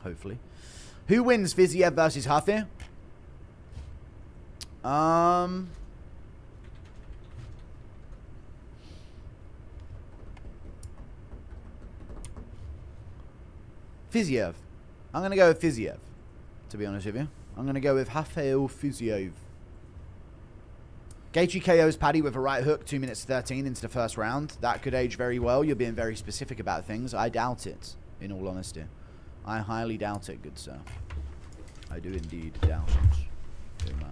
Hopefully. Who wins Fiziev versus Huffy? Fiziev. I'm going to go with Fiziev, to be honest with you. I'm going to go with Rafael Fiziev. Gaethje KO's Paddy with a right hook, 2 minutes 13 into the first round. That could age very well. You're being very specific about things. I doubt it, in all honesty. I highly doubt it, good sir. I do indeed doubt it. Oh my.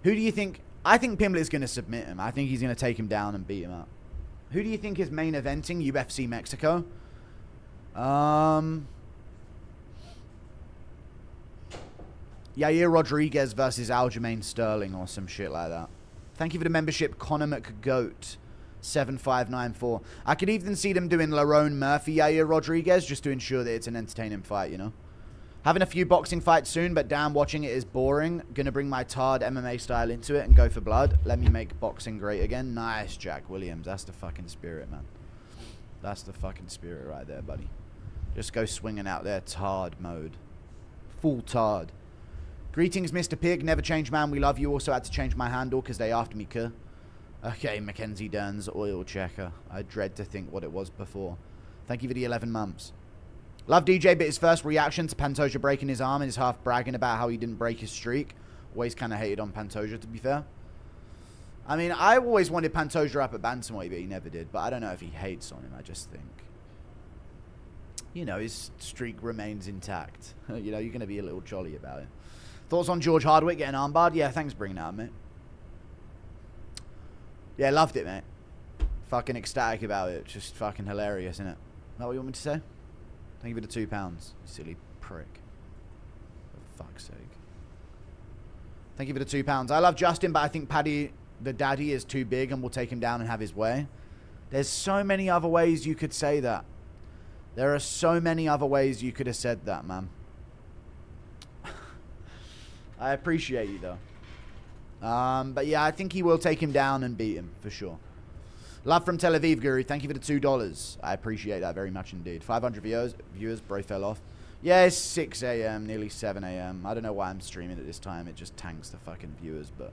Who do you think... I think Pimblett's going to submit him. I think he's going to take him down and beat him up. Who do you think is main eventing UFC Mexico? Yair Rodriguez versus Aljamain Sterling or some shit like that. Thank you for the membership, Conor McGoat 7594. I could even see them doing Lerone Murphy, Yair Rodriguez, just to ensure that it's an entertaining fight, you know. Having a few boxing fights soon, but damn, watching it is boring. Gonna bring my tarred MMA style into it and go for blood. Let me make boxing great again. Nice, Jack Williams. That's the fucking spirit, man. That's the fucking spirit right there, buddy. Just go swinging out there, tarred mode. Full tarred. Greetings, Mr. Pig. Never change, man. We love you. Also had to change my handle because they after me, cuh. Okay, Mackenzie Dern's oil checker. I dread to think what it was before. Thank you for the 11 months. Love DJ, but his first reaction to Pantoja breaking his arm and his half bragging about how he didn't break his streak. Always kind of hated on Pantoja, to be fair. I mean, I always wanted Pantoja up at bantamweight, but he never did. But I don't know if he hates on him. I just think, you know, his streak remains intact. You know, you're going to be a little jolly about it. Thoughts on George Hardwick getting armbarred? Yeah, thanks for bringing that up, mate. Yeah, loved it, mate. Fucking ecstatic about it. Just fucking hilarious, isn't it? Is that what you want me to say? Thank you for the £2, you silly prick. For fuck's sake. Thank you for the £2. I love Justin, but I think Paddy, the daddy, is too big and will take him down and have his way. There's so many other ways you could say that. There are so many other ways you could have said that, man. I appreciate you, though. But yeah, I think he will take him down and beat him, for sure. Love from Tel Aviv, Guru. Thank you for the $2. I appreciate that very much indeed. 500 viewers. Bro fell off. Yeah, it's 6 a.m., nearly 7 a.m. I don't know why I'm streaming at this time. It just tanks the fucking viewers, but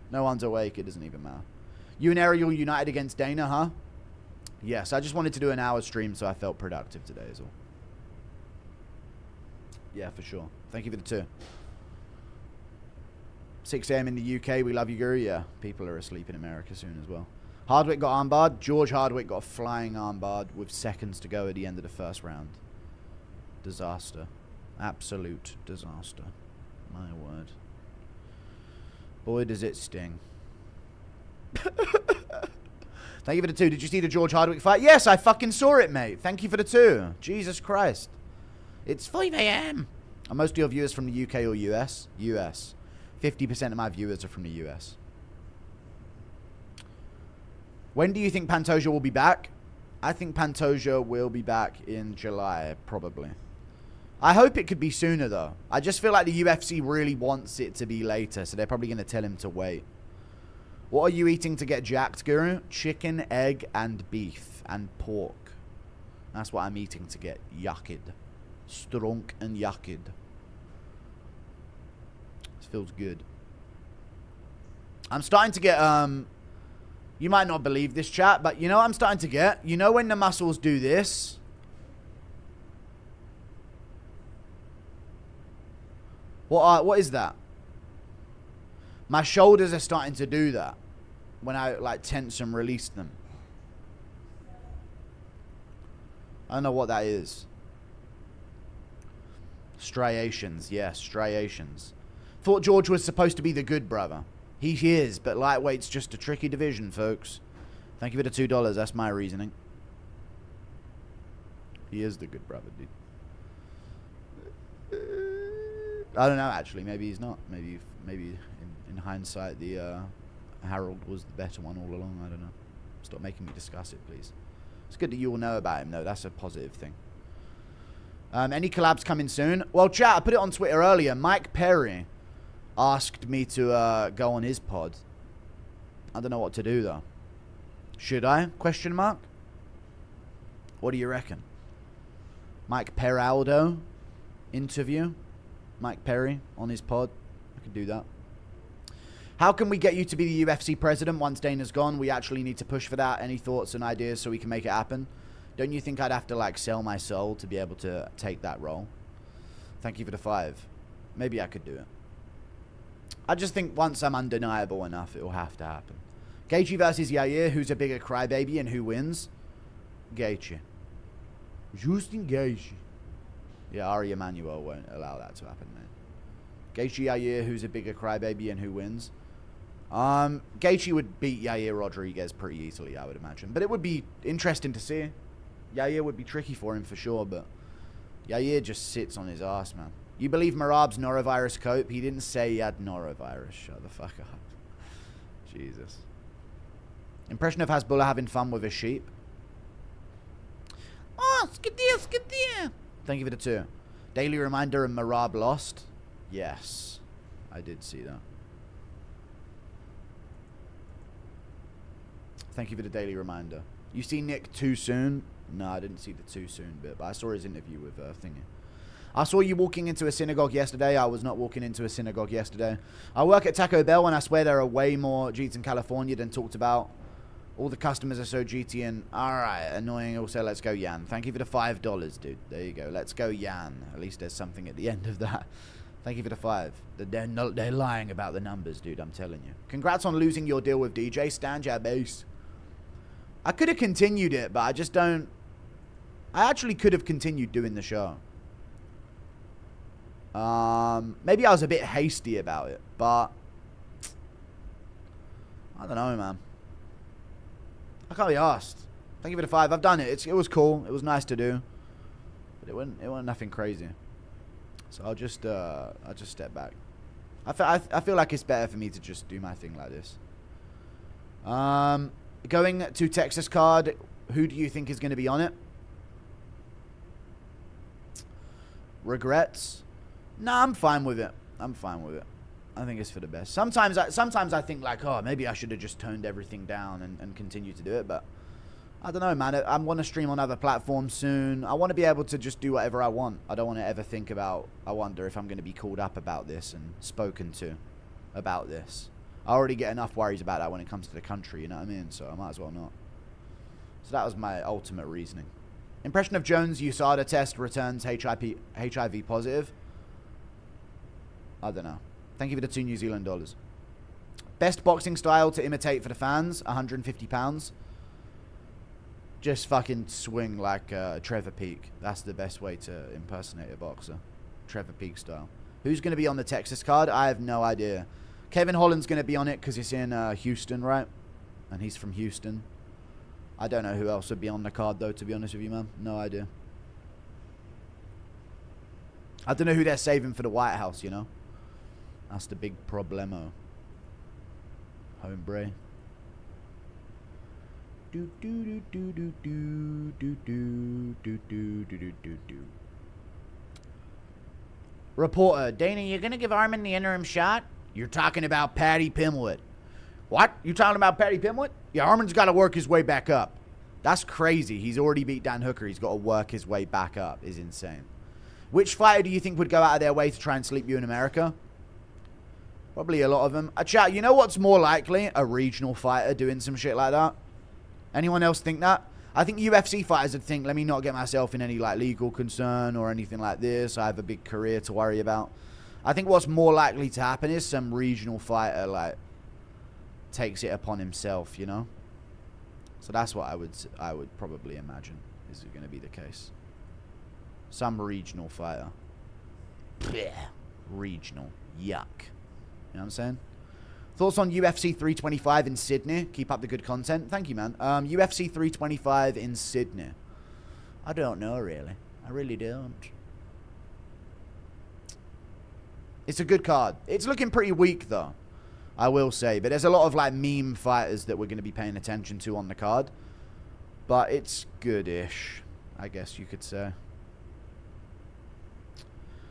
no one's awake. It doesn't even matter. You and Ariel united against Dana, huh? Yes, I just wanted to do an hour stream, so I felt productive today is all. Yeah, for sure. Thank you for the 2. 6 a.m. in the UK. We love you, Guru. Yeah, people are asleep in America soon as well. Hardwick got armbarred. George Hardwick got a flying armbarred with seconds to go at the end of the first round. Disaster. Absolute disaster. My word. Boy, does it sting. Thank you for the 2. Did you see the George Hardwick fight? Yes, I fucking saw it, mate. Thank you for the 2. Jesus Christ. It's 5 a.m. Are most of your viewers from the UK or US? US. 50% of my viewers are from the US. When do you think Pantoja will be back? I think Pantoja will be back in July, probably. I hope it could be sooner, though. I just feel like the UFC really wants it to be later, so they're probably going to tell him to wait. What are you eating to get jacked, Guru? Chicken, egg, and beef, and pork. That's what I'm eating to get yakid. Strunk and yakid. This feels good. I'm starting to get, you might not believe this, chat, but you know what I'm starting to get? You know when the muscles do this? What is that? My shoulders are starting to do that when I like tense and release them. I don't know what that is. Striations, yes, striations. Thought George was supposed to be the good brother. He is, but lightweight's just a tricky division, folks. Thank you for the $2. That's my reasoning. He is the good brother, dude. I don't know, actually. Maybe he's not. Maybe in hindsight, the Harold was the better one all along. I don't know. Stop making me discuss it, please. It's good that you all know about him, though. That's a positive thing. Any collabs coming soon? Well, chat, I put it on Twitter earlier. Mike Perry asked me to go on his pod. I don't know what to do, though. Should I? Question mark. What do you reckon? Mike Peraldo interview. Mike Perry on his pod. I could do that. How can we get you to be the UFC president once Dana's gone? We actually need to push for that. Any thoughts and ideas so we can make it happen? Don't you think I'd have to, like, sell my soul to be able to take that role? Thank you for the 5. Maybe I could do it. I just think once I'm undeniable enough, it will have to happen. Gaethje versus Yair. Who's a bigger crybaby and who wins? Gaethje. Justin Gaethje. Yeah, Ari Emanuel won't allow that to happen, man. Gaethje Yair. Who's a bigger crybaby and who wins? Gaethje would beat Yair Rodriguez pretty easily, I would imagine. But it would be interesting to see. Yair would be tricky for him for sure, but Yair just sits on his ass, man. You believe Merab's norovirus cope? He didn't say he had norovirus. Shut the fuck up. Jesus. Impression of Hasbullah having fun with his sheep. Oh, skidoo, skidoo. Thank you for the 2. Daily reminder of Merab lost. Yes, I did see that. Thank you for the daily reminder. You see Nick too soon? No, I didn't see the too soon bit, but I saw his interview with Thingy. I saw you walking into a synagogue yesterday. I was not walking into a synagogue yesterday. I work at Taco Bell, and I swear there are way more Jeets in California than talked about. All the customers are so GT and alright, annoying. Also, let's go Yan. Thank you for the $5, dude. There you go. Let's go Yan. At least there's something at the end of that. Thank you for the 5. They're lying about the numbers, dude. I'm telling you. Congrats on losing your deal with DJ. Stand your base. I could have continued it, but I just don't. I actually could have continued doing the show. Maybe I was a bit hasty about it, but I don't know, man. I can't be asked. Thank you for the 5. I've done it. It was cool. It was nice to do, but it wasn't nothing crazy. So I'll just step back. I feel like it's better for me to just do my thing like this. Going to Texas card. Who do you think is going to be on it? Regrets? Nah, I'm fine with it. I'm fine with it. I think it's for the best. Sometimes I think like, oh, maybe I should have just toned everything down and continue to do it. But I don't know, man. I want to stream on other platforms soon. I want to be able to just do whatever I want. I don't want to ever think about, I wonder if I'm going to be called up about this and spoken to about this. I already get enough worries about that when it comes to the country, you know what I mean? So I might as well not. So that was my ultimate reasoning. Impression of Jones USADA test returns HIV positive. I don't know. Thank you for the 2 New Zealand dollars. Best boxing style to imitate for the fans, 150 pounds. Just fucking swing like Trevor Peak. That's the best way to impersonate a boxer. Trevor Peak style. Who's going to be on the Texas card? I have no idea. Kevin Holland's going to be on it because it's in Houston, right? And he's from Houston. I don't know who else would be on the card, though, to be honest with you, man. No idea. I don't know who they're saving for the White House, you know? That's the big problemo. Hombre. Do do do do do do do do do do do do do. Reporter, Dana, you gonna give Armin the interim shot? You're talking about Paddy Pimblett. What? You talking about Paddy Pimblett? Yeah, Armin's got to work his way back up. That's crazy. He's already beat Dan Hooker. He's got to work his way back up. Is insane. Which fighter do you think would go out of their way to try and sleep you in America? Probably a lot of them. Chat, you know what's more likely? A regional fighter doing some shit like that. Anyone else think that? I think UFC fighters would think, let me not get myself in any like legal concern or anything like this. I have a big career to worry about. I think what's more likely to happen is some regional fighter like takes it upon himself, you know? So that's what I would probably imagine is going to be the case. Some regional fighter. Blech. Regional. Yuck. You know what I'm saying? Thoughts on UFC 325 in Sydney? Keep up the good content. Thank you, man. UFC 325 in Sydney. I don't know, really. I really don't. It's a good card. It's looking pretty weak, though, I will say. But there's a lot of, like, meme fighters that we're going to be paying attention to on the card. But it's good-ish, I guess you could say.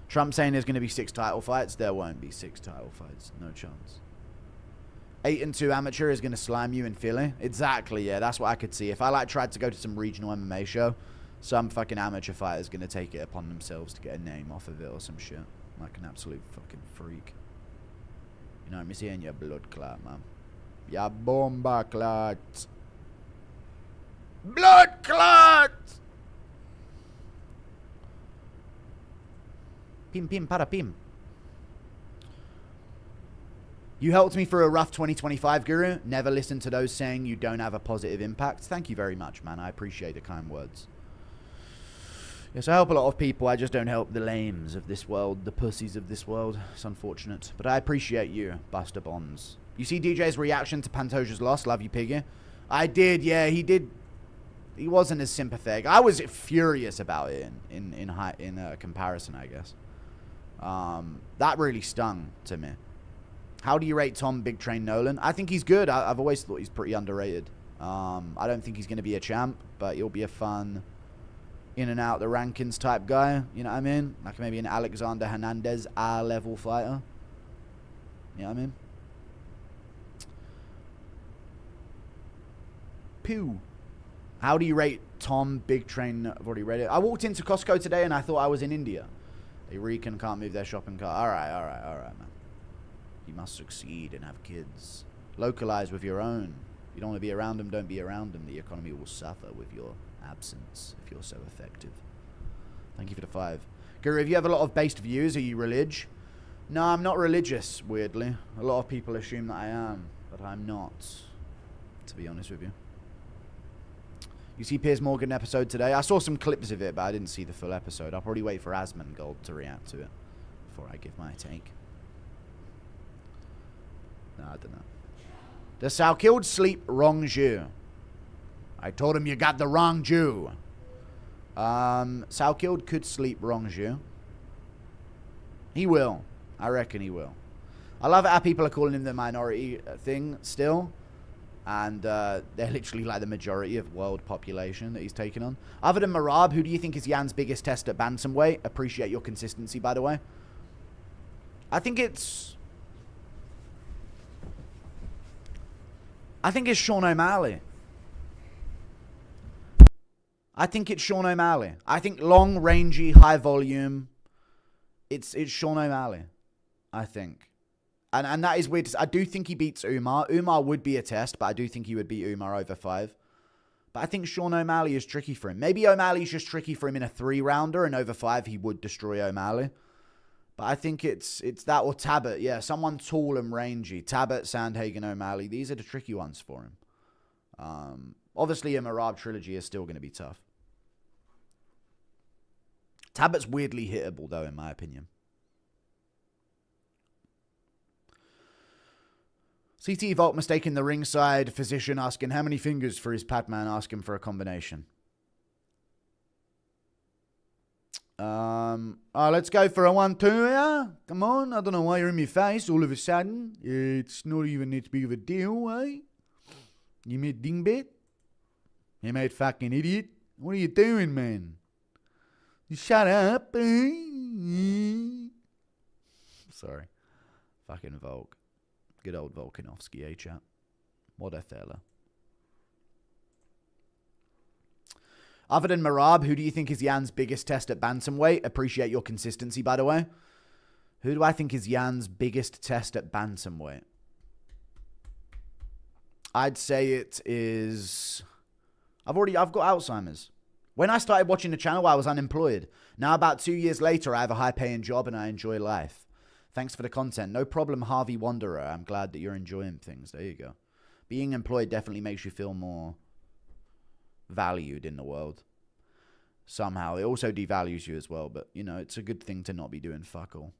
Trump saying there's going to be 6 title fights. There won't be 6 title fights. No chance. 8-2 amateur is going to slime you in Philly. Exactly, yeah. That's what I could see. If I, like, tried to go to some regional MMA show, some fucking amateur fighter's going to take it upon themselves to get a name off of it or some shit. Like an absolute fucking freak. You know what I'm saying? Ya blood clot, man. Ya bomba clot. Blood clot! Pim pim para pim. You helped me through a rough 2025, Guru. Never listen to those saying you don't have a positive impact. Thank you very much, man. I appreciate the kind words. Yes, I help a lot of people. I just don't help the lames of this world, the pussies of this world. It's unfortunate. But I appreciate you, Buster Bonds. You see DJ's reaction to Pantoja's loss? Love you, Piggy. I did, yeah. He did. He wasn't as sympathetic. I was furious about it in comparison, I guess. That really stung to me. How do you rate Tom Big Train Nolan? I think he's good. I've always thought he's pretty underrated. I don't think he's going to be a champ, but he'll be a fun in and out the rankings type guy. You know what I mean? Like maybe an Alexander Hernandez level fighter. You know what I mean? Pew. How do you rate Tom Big Train? I've already read it. I walked into Costco today and I thought I was in India. They Rican can't move their shopping cart. All right, man. You must succeed and have kids. Localize with your own. You don't want to be around them, don't be around them. The economy will suffer with your absence if you're so effective. Thank you for the 5. Guru, if you have a lot of based views, are you religious? No, I'm not religious, weirdly. A lot of people assume that I am, but I'm not, to be honest with you. You see Piers Morgan episode today? I saw some clips of it, but I didn't see the full episode. I'll probably wait for Asmongold to react to it before I give my take. No, I don't know. Does Salkilled sleep wrong Jew? I told him you got the wrong Jew. Salkilled could sleep wrong Jew. He will. I reckon he will. I love it how people are calling him the minority thing still. And they're literally like the majority of world population that he's taken on. Other than Merab, who do you think is Jan's biggest test at bantamweight? Appreciate your consistency, by the way. I think it's Sean O'Malley. I think long, rangy, high volume. It's Sean O'Malley, I think. And that is weird. I do think he beats Umar. Umar would be a test, but I do think he would beat Umar over 5. But I think Sean O'Malley is tricky for him. Maybe O'Malley's just tricky for him in a 3-rounder, and over 5 he would destroy O'Malley. But I think it's that or Tabit. Yeah, someone tall and rangy. Tabit, Sandhagen, O'Malley. These are the tricky ones for him. Obviously, a Merab trilogy is still going to be tough. Tabit's weirdly hittable, though, in my opinion. CT Vault mistaking the ringside physician asking how many fingers for his Padman, asking for a combination. Let's go for a 1-2 here. Come on, I don't know why you're in my face all of a sudden. It's not even that big of a deal, eh? You made dingbit? You made fucking idiot? What are you doing, man? You shut up, eh? Sorry. Fucking Volk. Good old Volkanovski, eh, chat? What a fella. Other than Merab, who do you think is Jan's biggest test at bantamweight? Appreciate your consistency, by the way. Who do I think is Jan's biggest test at bantamweight? I'd say it is... I've got Alzheimer's. When I started watching the channel, I was unemployed. Now, about 2 years later, I have a high-paying job and I enjoy life. Thanks for the content. No problem, Harvey Wanderer. I'm glad that you're enjoying things. There you go. Being employed definitely makes you feel more valued in the world. Somehow. It also devalues you as well, but, you know, it's a good thing to not be doing fuck all.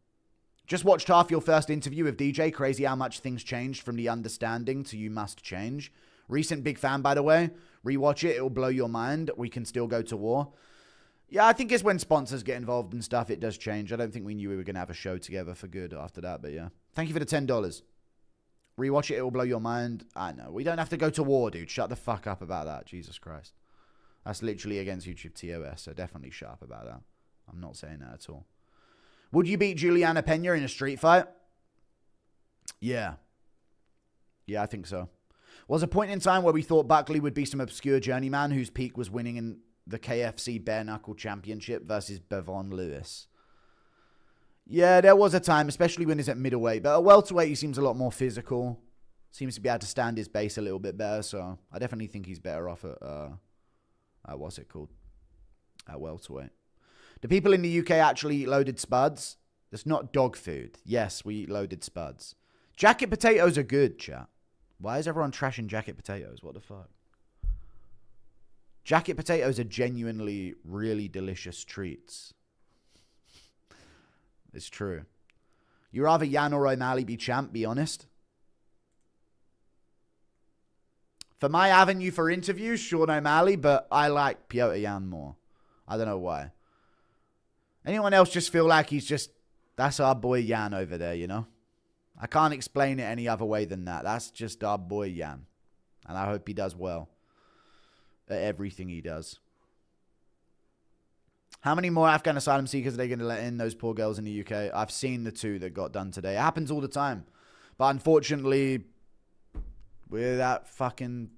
Just watched half your first interview with DJ. Crazy how much things changed from the understanding to you must change. Recent big fan, by the way. Rewatch it. It'll blow your mind. We can still go to war. Yeah, I think it's when sponsors get involved and stuff, it does change. I don't think we knew we were going to have a show together for good after that, but yeah. Thank you for the $10. Rewatch it, it will blow your mind. I know. We don't have to go to war, dude. Shut the fuck up about that. Jesus Christ. That's literally against YouTube TOS, so definitely shut up about that. I'm not saying that at all. Would you beat Juliana Pena in a street fight? Yeah. Yeah, I think so. Was a point in time where we thought Buckley would be some obscure journeyman whose peak was winning in the KFC Bare Knuckle Championship versus Bevon Lewis. Yeah, there was a time, especially when he's at middleweight. But at welterweight, he seems a lot more physical. Seems to be able to stand his base a little bit better. So I definitely think he's better off at what's it called? At welterweight. Do people in the UK actually eat loaded spuds? It's not dog food. Yes, we eat loaded spuds. Jacket potatoes are good, chat. Why is everyone trashing jacket potatoes? What the fuck? Jacket potatoes are genuinely really delicious treats. It's true. You rather Yan or O'Malley be champ, be honest? For my avenue for interviews, Sean O'Malley, but I like Piotr Yan more. I don't know why. Anyone else just feel like that's our boy Yan over there, you know? I can't explain it any other way than that. That's just our boy Yan. And I hope he does well at everything he does. How many more Afghan asylum seekers are they going to let in, those poor girls in the UK? I've seen the 2 that got done today. It happens all the time. But unfortunately, we're that fucking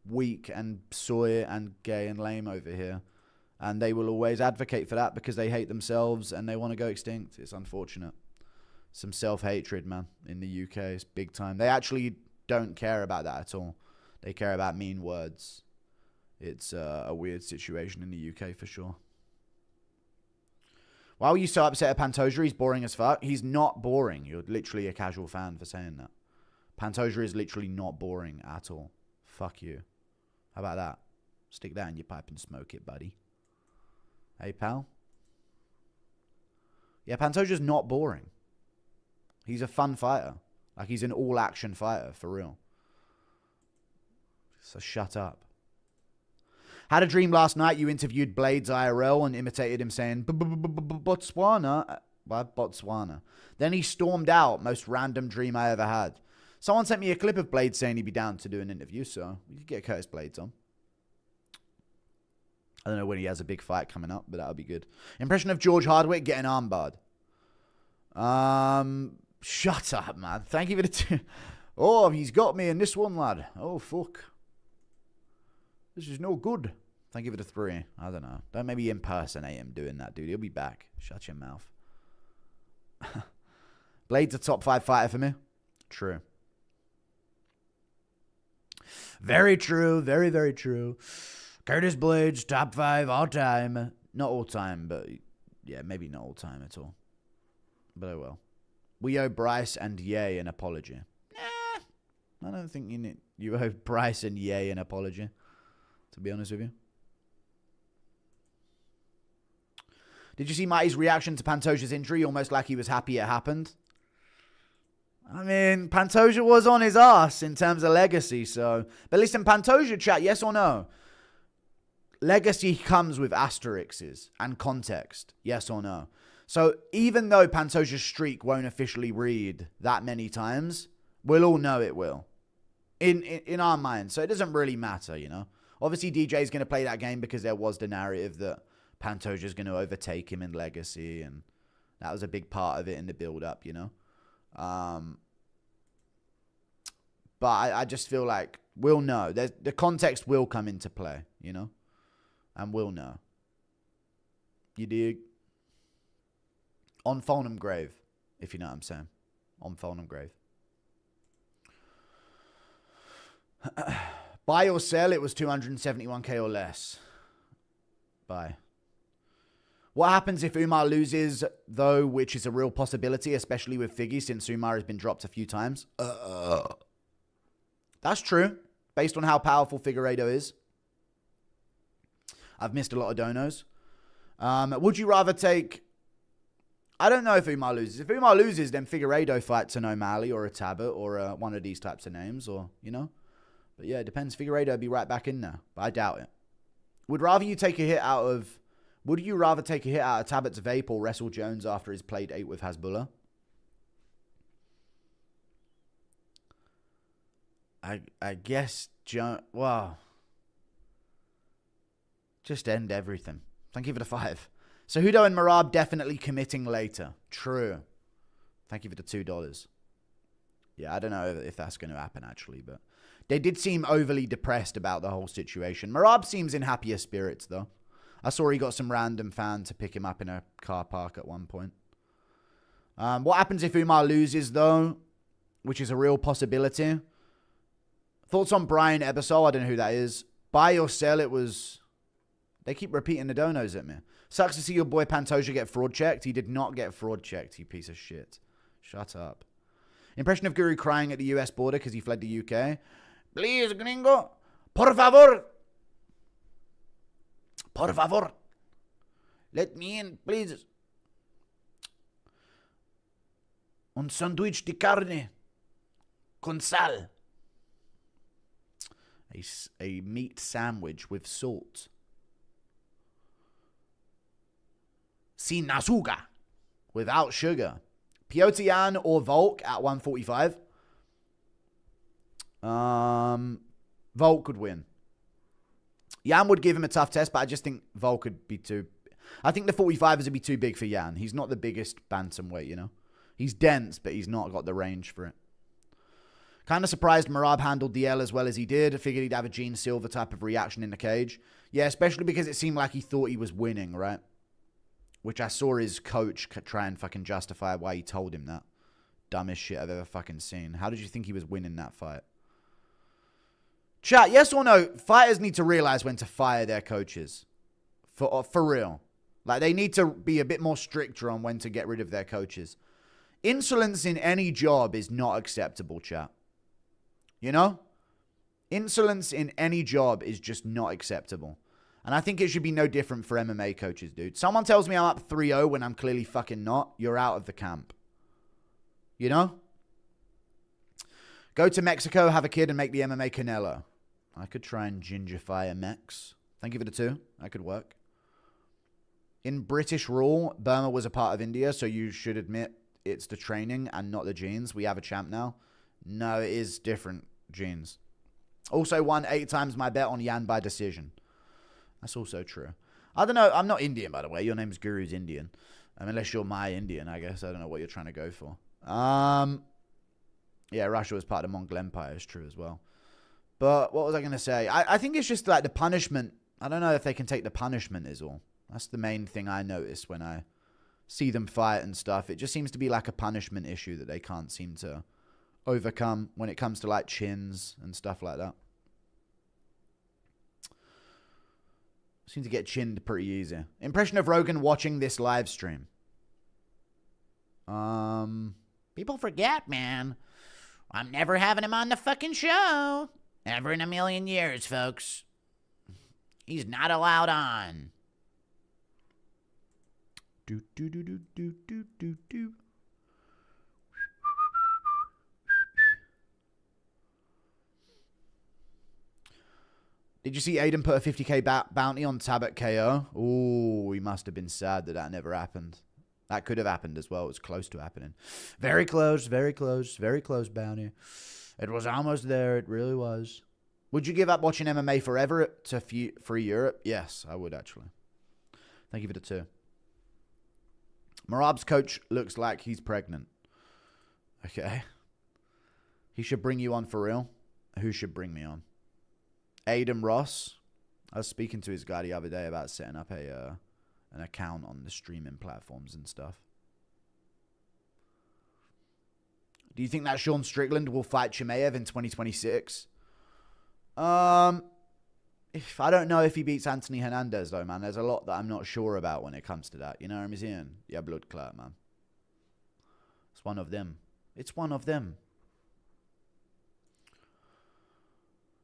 weak and soy and gay and lame over here. And they will always advocate for that because they hate themselves and they want to go extinct. It's unfortunate. Some self-hatred, man, in the UK. It's big time. They actually don't care about that at all. They care about mean words. It's a weird situation in the UK for sure. Why were you so upset at Pantoja? He's boring as fuck. He's not boring. You're literally a casual fan for saying that. Pantoja is literally not boring at all. Fuck you. How about that? Stick that in your pipe and smoke it, buddy. Hey, pal? Yeah, Pantoja's not boring. He's a fun fighter. Like, he's an all-action fighter, for real. So shut up. Had a dream last night you interviewed Blades IRL and imitated him saying, Botswana. Botswana. Then he stormed out. Most random dream I ever had. Someone sent me a clip of Blades saying he'd be down to do an interview, so we could get Curtis Blades on. I don't know when he has a big fight coming up, but that'll be good. Impression of George Hardwick getting armbarred. Shut up, man. Thank you for the 2. Oh, he's got me in this one, lad. Oh, fuck. This is no good. Thank you for the 3. I don't know. Don't maybe impersonate him doing that, dude. He'll be back. Shut your mouth. Blade's a top 5 fighter for me. True. Very true. Very, very true. Curtis Blades, top 5 all time. Not all time, but yeah, maybe not all time at all. But oh well. We owe Bryce and Ye an apology. Nah, I don't think you owe Bryce and Ye an apology, to be honest with you. Did you see Matty's reaction to Pantoja's injury? Almost like he was happy it happened. I mean, Pantoja was on his ass in terms of legacy, so... But listen, Pantoja, chat, yes or no? Legacy comes with asterisks and context, yes or no? So even though Pantoja's streak won't officially read that many times, we'll all know it will. In our minds. So it doesn't really matter, you know? Obviously, DJ's going to play that game because there was the narrative that Pantoja's going to overtake him in legacy, and that was a big part of it in the build-up, you know? But I just feel like we'll know. The context will come into play, you know? And we'll know. You dig? On Fulham Grave, if you know what I'm saying. On Fulham Grave. Buy or sell, it was 271k or less. Buy. What happens if Umar loses, though, which is a real possibility, especially with Figgy, since Umar has been dropped a few times? That's true, based on how powerful Figueiredo is. I've missed a lot of donos. Would you rather take... I don't know if Umar loses. If Umar loses, then Figueiredo fights an O'Malley or a Tabit or one of these types of names, or, you know. But yeah, it depends. Figueiredo will be right back in there, but I doubt it. Would you rather take a hit out of Tabit's vape or wrestle Jones after he's played 8 with Hasbullah? I guess Jones... Wow. Just end everything. Thank you for the 5. Cejudo and Merab definitely committing later. True. Thank you for the $2. Yeah, I don't know if that's going to happen, actually, but they did seem overly depressed about the whole situation. Merab seems in happier spirits, though. I saw he got some random fan to pick him up in a car park at one point. What happens if Umar loses, though, which is a real possibility? Thoughts on Brian Ebersol? I don't know who that is. Buy or sell, it was... They keep repeating the donos at me. Sucks to see your boy Pantoja get fraud checked. He did not get fraud checked, you piece of shit. Shut up. Impression of Guru crying at the US border because he fled the UK. Please, gringo. Por favor. Por favor. Let me in, please. Un sandwich de carne. Con sal. A meat sandwich with salt. Sin azúcar. Without sugar. Piotr Jan or Volk at 145. Volk could win. Jan would give him a tough test, but I just think Volk could be too... I think the 45ers would be too big for Jan. He's not the biggest bantamweight, you know? He's dense, but he's not got the range for it. Kind of surprised Merab handled the L as well as he did. I figured he'd have a Gene Silver type of reaction in the cage. Yeah, especially because it seemed like he thought he was winning, right? Which I saw his coach try and fucking justify why he told him that. Dumbest shit I've ever fucking seen. How did you think he was winning that fight? Chat, yes or no? Fighters need to realize when to fire their coaches. For real. Like, they need to be a bit more stricter on when to get rid of their coaches. Insolence in any job is not acceptable, chat. You know? Insolence in any job is just not acceptable. And I think it should be no different for MMA coaches, dude. Someone tells me I'm up 3-0 when I'm clearly fucking not. You're out of the camp. You know? Go to Mexico, have a kid, and make the MMA Canelo. I could try and gingerfy a Mex. Thank you for the 2. That could work. In British rule, Burma was a part of India, so you should admit it's the training and not the genes. We have a champ now. No, it is different genes. Also won 8 times my bet on Yan by decision. That's also true. I don't know. I'm not Indian, by the way. Your name's Guru's Indian. Unless you're my Indian, I guess. I don't know what you're trying to go for. Yeah, Russia was part of the Mongol Empire. It's true as well. But what was I going to say? I think it's just like the punishment. I don't know if they can take the punishment is all. That's the main thing I notice when I see them fight and stuff. It just seems to be like a punishment issue that they can't seem to overcome when it comes to like chins and stuff like that. Seem to get chinned pretty easy. Impression of Rogan watching this live stream. People forget, man. I'm never having him on the fucking show. Never in a million years, folks. He's not allowed on. Do do do do do do do do. Did you see Aiden put a 50k bounty on Tabak KO? Ooh, he must have been sad that that never happened. That could have happened as well. It was close to happening. Very close, very close, very close bounty. It was almost there. It really was. Would you give up watching MMA forever to free Europe? Yes, I would actually. Thank you for the 2. Merab's coach looks like he's pregnant. Okay. He should bring you on for real. Who should bring me on? Aiden Ross. I was speaking to his guy the other day about setting up an account on the streaming platforms and stuff. Do you think that Sean Strickland will fight Chimaev in 2026? If I don't know if he beats Anthony Hernandez, though, man. There's a lot that I'm not sure about when it comes to that. You know what I'm saying? Yeah, blood clot, man. It's one of them. It's one of them.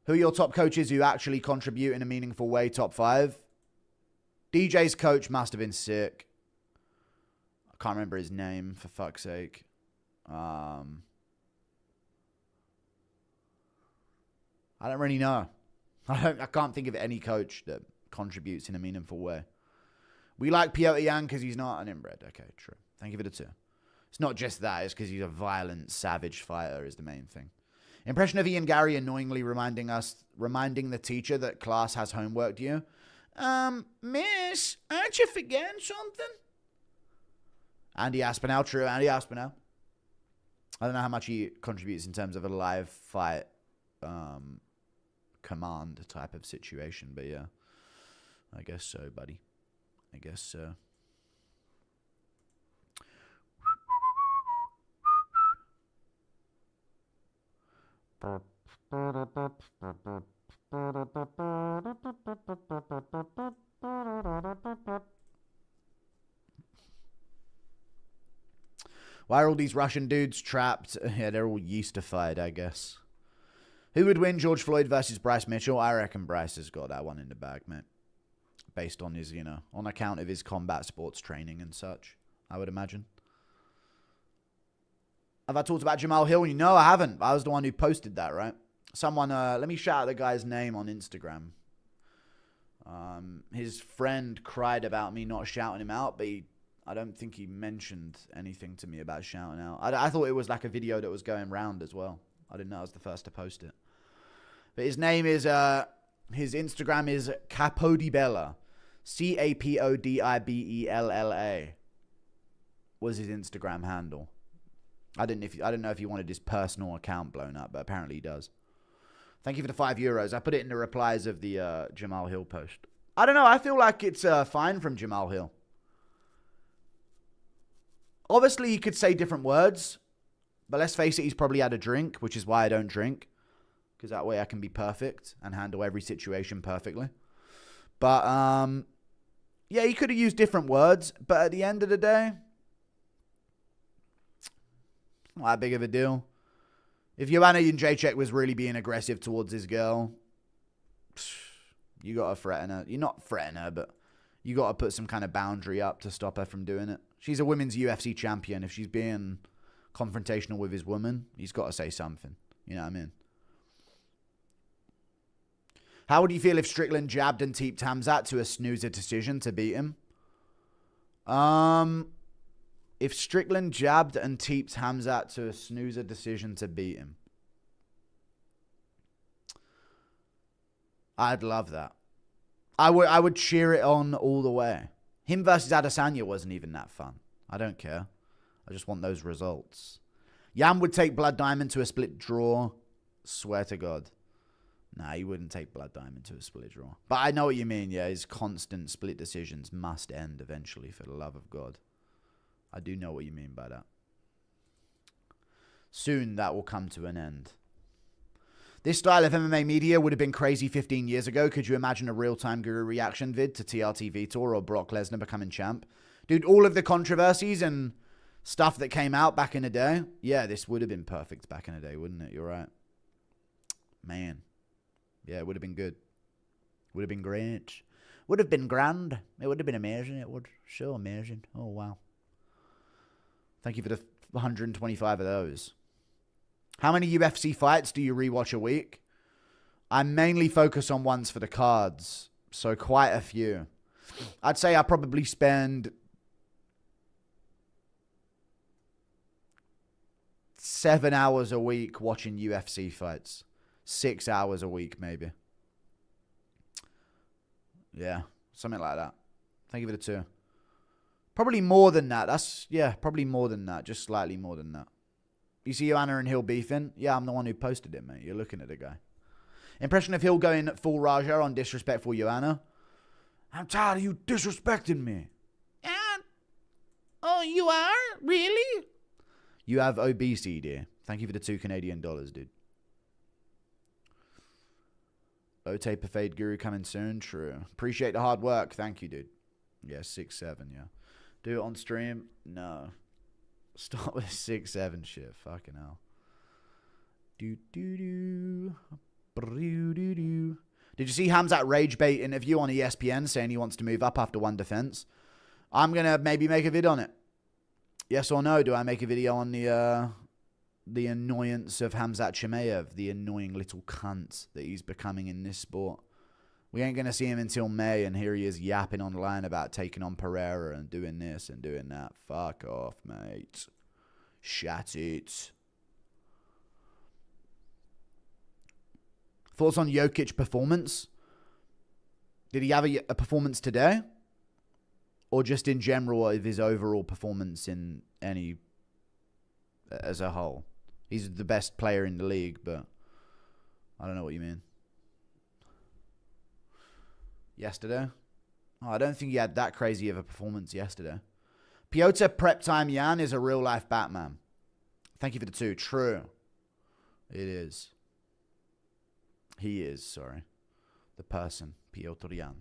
Who are your top coaches who actually contribute in a meaningful way? Top 5. DJ's coach must have been sick. I can't remember his name, for fuck's sake. I don't really know. I can't think of any coach that contributes in a meaningful way. We like Piotr Jan because he's not an inbred. Okay, true. Thank you for the 2. It's not just that. It's because he's a violent, savage fighter is the main thing. Impression of Ian Gary annoyingly reminding the teacher that class has homework due. Miss, aren't you forgetting something? Andy Aspinall, true. Andy Aspinall. I don't know how much he contributes in terms of a live fight command type of situation, but yeah, I guess so, buddy. I guess so. Why are all these Russian dudes trapped? Yeah, they're all yeastified, I guess. Who would win, George Floyd versus Bryce Mitchell? I reckon Bryce has got that one in the bag, mate. Based on his, on account of his combat sports training and such, I would imagine. Have I talked about Jamal Hill? No, I haven't. I was the one who posted that, right? Someone, let me shout out the guy's name on Instagram. His friend cried about me not shouting him out, but I don't think he mentioned anything to me about shouting out. I thought it was like a video that was going round as well. I didn't know I was the first to post it. But his name is, his Instagram is Capodibella. Capodibella was his Instagram handle. I didn't know if he wanted his personal account blown up, but apparently he does. Thank you for the €5. I put it in the replies of the Jamal Hill post. I don't know. I feel like it's fine from Jamal Hill. Obviously, he could say different words, but let's face it, he's probably had a drink, which is why I don't drink, because that way I can be perfect and handle every situation perfectly. But, yeah, he could have used different words, but at the end of the day, not that big of a deal. If Joanna Jędrzejczyk was really being aggressive towards his girl, you got to threaten her. You're not threaten her, but you got to put some kind of boundary up to stop her from doing it. She's a women's UFC champion. If she's being confrontational with his woman, he's got to say something. You know what I mean? How would you feel if Strickland jabbed and teeped Hamzat to a snoozer decision to beat him? If Strickland jabbed and teeped Hamzat to a snoozer decision to beat him, I'd love that. I would cheer it on all the way. Him versus Adesanya wasn't even that fun. I don't care. I just want those results. Jan would take Blood Diamond to a split draw. Swear to God. Nah, he wouldn't take Blood Diamond to a split draw. But I know what you mean, yeah. His constant split decisions must end eventually, for the love of God. I do know what you mean by that. Soon that will come to an end. This style of MMA media would have been crazy 15 years ago. Could you imagine a real-time Guru reaction vid to TRT Vitor or Brock Lesnar becoming champ? Dude, all of the controversies and stuff that came out back in the day, yeah, this would have been perfect back in the day, wouldn't it? You're right. Man. Yeah, it would have been good. Would have been great. Would have been grand. It would have been amazing. It would. So amazing. Oh, wow. Thank you for the 125 of those. How many UFC fights do you rewatch a week? I mainly focus on ones for the cards, so quite a few. I'd say I probably spend 7 hours a week watching UFC fights. 6 hours a week, maybe. Yeah, something like that. Thank you for the 2. Probably more than that. Probably more than that. Just slightly more than that. You see Joanna and Hill beefing? Yeah, I'm the one who posted it, mate. You're looking at the guy. Impression of Hill going full Raja on disrespectful Joanna. I'm tired of you disrespecting me. Oh, you are? Really? You have obesity, dear. Thank you for the $2 Canadian, dude. Low taper fade Guru coming soon. True. Appreciate the hard work. Thank you, dude. Yeah, 6-7, yeah. Do it on stream? No. Start with 6-7 shit. Fucking hell. Did you see Hamzat rage bait interview on ESPN saying he wants to move up after one defense? I'm going to maybe make a vid on it. Yes or no? Do I make a video on the annoyance of Hamzat Chimaev, the annoying little cunt that he's becoming in this sport? We ain't going to see him until May, and here he is yapping online about taking on Pereira and doing this and doing that. Fuck off, mate. Shut it. Thoughts on Jokic performance? Did he have a performance today? Or just in general of his overall performance in any as a whole. He's the best player in the league, but I don't know what you mean. Yesterday? Oh, I don't think he had that crazy of a performance yesterday. Piotr Prep Time Yan is a real-life Batman. Thank you for the 2. True. It is. He is, sorry. The person, Piotr Yan.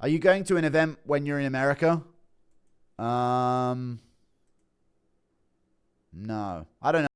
Are you going to an event when you're in America? No. I don't know.